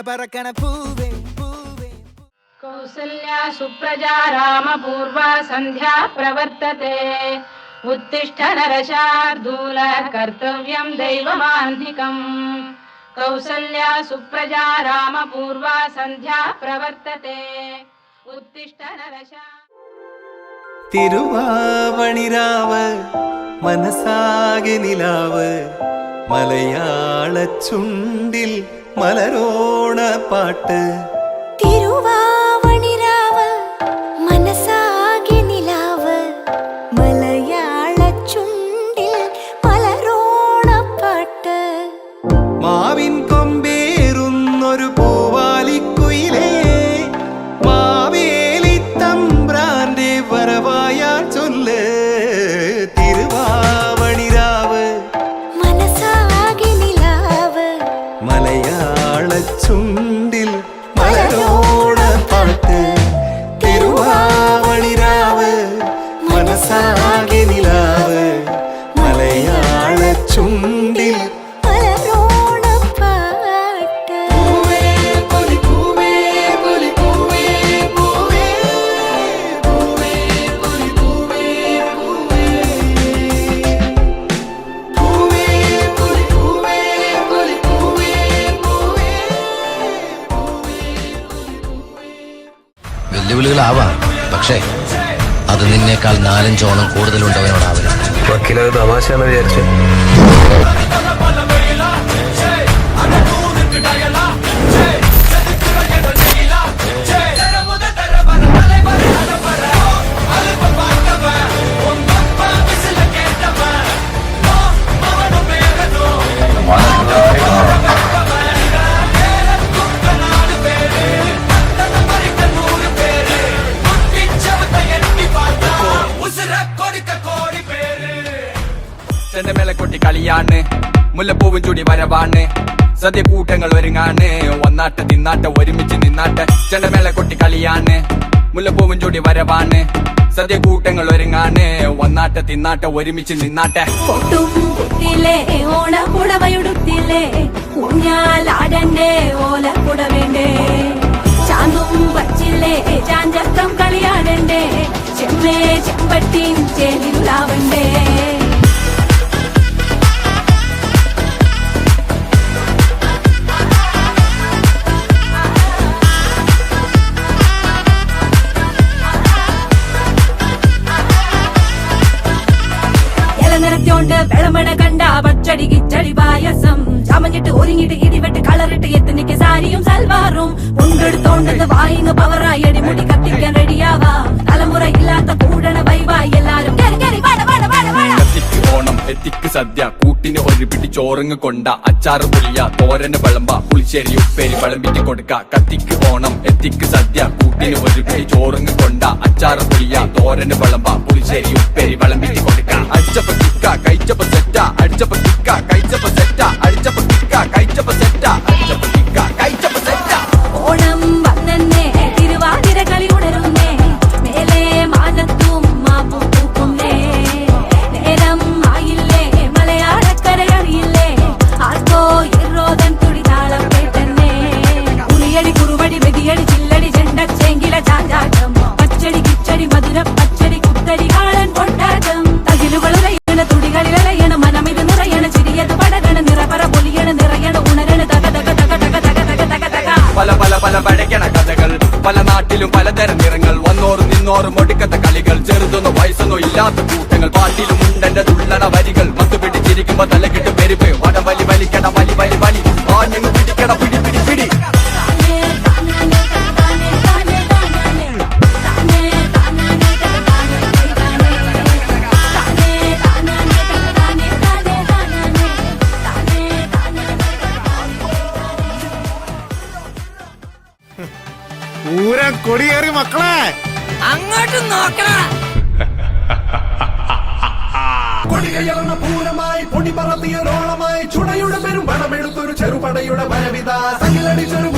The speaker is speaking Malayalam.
പറക്കണ പൂവേ പൂവേ. കൗസല്യാ സുപ്രജാ രാമപൂർവാ സന്ധ്യാ പ്രവർത്തത്തെ ഉത്തിഷ്ഠ നരശാർദൂല കർത്തവ്യം ദൈവമാന്തികം. കൗസല്യാ സുപ്രജാ രാമപൂർവാ സന്ധ്യാ പ്രവർത്തത്തെ ഉത്തിഷ്ഠ നരശാ. തിരുവാവണിരാവ് മനസാകെ നിലാവ് മലയാള ചുണ്ടിൽ മലരോണ പാട്ട്. തിരുവാവണിരാവ് മനസാകെ നിലാവ് മലയാള ചുണ്ടിൽ മലരോണ പാട്ട്. മാവിൻ കൊമ്പേറുന്നൊരു പൂവാലിക്കുയിലേ മാവേലി തമ്പ്രാന്റെ വരവായാൽ ചൊല്ല്. തിരുവാവണിരാവ് മനസാകെ നിലാവ് മലയാള ചുണ്ടിൽ മലരോണ പാട്ട്. തിരുവാവണിരാവ് മനസാകെ നിലാവ് മലയാള ചുണ്ടിൽ മലരോണ പാട്ട്. വെല്ലുവിളികളാവാം, പക്ഷേ അത് നിന്നേക്കാൾ 4-5 ഓണം കൂടുതലുണ്ടവനോടാവരുത്. വക്കീലത് തമാശയാണെന്ന് വിചാരിച്ചു. ചെണ്ടമേളക്കൊട്ടി കളിയാണ്, മുല്ലപ്പൂവും ചൂടി വരവാണ്, സദ്യ കൂട്ടങ്ങൾ ഒരുങ്ങാണ്, ഒന്നാട്ട് തിന്നാട്ട് ഒരുമിച്ച് നിന്നാട്ട്. ചെണ്ടമേളക്കൊട്ടി കളിയാണ്, മുല്ലപ്പൂവും ചൂടി വരവാണ്, സദ്യ കൂട്ടങ്ങൾ ഒരുങ്ങാണ്, ഒന്നാട്ട് തിന്നാട്ട് ഒരുമിച്ച് നിന്നാട്ടെ. കൊട്ടും കുത്തിലെ ഓണപ്പുടവയുടുത്തില്ലേ ഊഞ്ഞാലാടന്റെ ഓലപ്പുടവേണ്ടേ. ചാന്തും വച്ചില്ലേ ചാഞ്ചക്കം കളിയാടണ്ടേ. ചെമ്മേ ചെമ്പട്ടിൻ ചേലിലാവണ്ടേ. നിറത്തോണ്ട് വെളമണ കണ്ട പച്ചടി കിച്ചടി പായസം. ചമഞ്ഞിട്ട് ഒരുങ്ങിട്ട് ഇടിവെട്ട് കളറിട്ട് എത്തനിക്ക് സാരിയും സൽവാറും. കൊണ്ടെടുത്തോണ്ടെന്ന് വായിന്ന് പവറായി അടിമുടി കത്തിക്കാൻ റെഡിയാവാ. തലമുറ ഇല്ലാത്ത കൂടണ വൈവായി എല്ലാരും കത്തിക്ക് ഓണം എത്തിക്ക് സദ്യ കൂട്ടിന് ഒരു പിടി ചോറുങ്ങ് കൊണ്ട. അച്ചാറ് പുളിയ തോരന് വിളമ്പ പുളിശ്ശേരി ഉപ്പേരി വിളമ്പിക്ക് കൊടുക്ക. കത്തിക്ക് ഓണം എത്തിക്ക് സദ്യ കൂട്ടിന് ഒരു പിടി ചോറുങ്ങ് കൊണ്ട. അച്ചാറ് പുളിയ തോരന് വിളമ്പ പുളിശ്ശേരി ഉപ്പേരി വിളമ്പിക്ക് കൊടുക്ക. അടിച്ചപ്പ കിക്ക കഴിച്ചപ്പ സെറ്റ അടിച്ചപ്പ കിക്ക കഴിച്ചപ്പ സെറ്റ അടിച്ചപ്പ കിക്ക കഴിച്ചപ്പ സെറ്റ അടിച്ചപ്പ കിക്ക കഴിച്ചപ്പ സെറ്റ. ഓണം വന്നേ തിരുവാതിര കളി ഉണരുന്നേ. മേലെ മാനത്തും മാപ്പും പൂക്കുന്നേ. നേരം ആയില്ലേ മലയാളക്കര അറിയില്ലേ. ആർക്കോ ഇറോദൻ തുടിതാളം കേട്ടന്നെ. ഉറിയടി കുറുവടി വെടിയടി ചില്ലടി ചെണ്ടച്ചെങ്കില ചാഞ്ചാട്ടം. പച്ചടി കിച്ചടി മധുര പച്ചടി കുത്തടി കാളൻ കൊണ്ടാട്ടം. തകിലുകളുറയണ തുടികളിലയണ മനമിത് നിറയണ ചിരിയത് പടകണ നിറപറ പൊലിയണ നിറയണ ഉണരണ തക തക തക തക തക തക തക തക. പല പല പല പഴക്കണ കഥകൾ, പല നാട്ടിലും പലതരം നിറങ്ങൾ. വന്നോറും നിന്നോറും ഒടുക്കത്തെ കളികൾ, ചെറുതൊന്നും വയസ്സൊന്നും ഇല്ലാത്ത കൂട്ടങ്ങൾ. പാട്ടിലും ഉണ്ടെന്റെ തുള്ളണ വരികൾ, മത്ത് പിടിച്ചിരിക്കുമ്പോ തലകിട്ട് പെരുപ്പ്. വടവലി വലിക്കട വലി വലി വലി ആഞ്ഞു പിടിക്കട പിടി പിടി പിടി. പൂരം കൊടിയേറി മക്കളെ അങ്ങോട്ട് നോക്കണം. കൊടികയറുന്ന പൂരമായി പൊടി പറത്തിയൊരോളമായി ചുടയുടെ പെരും പണമെടുത്തൊരു ചെറുപടയുടെ വരവിത. സകിലടിച്ചൊരു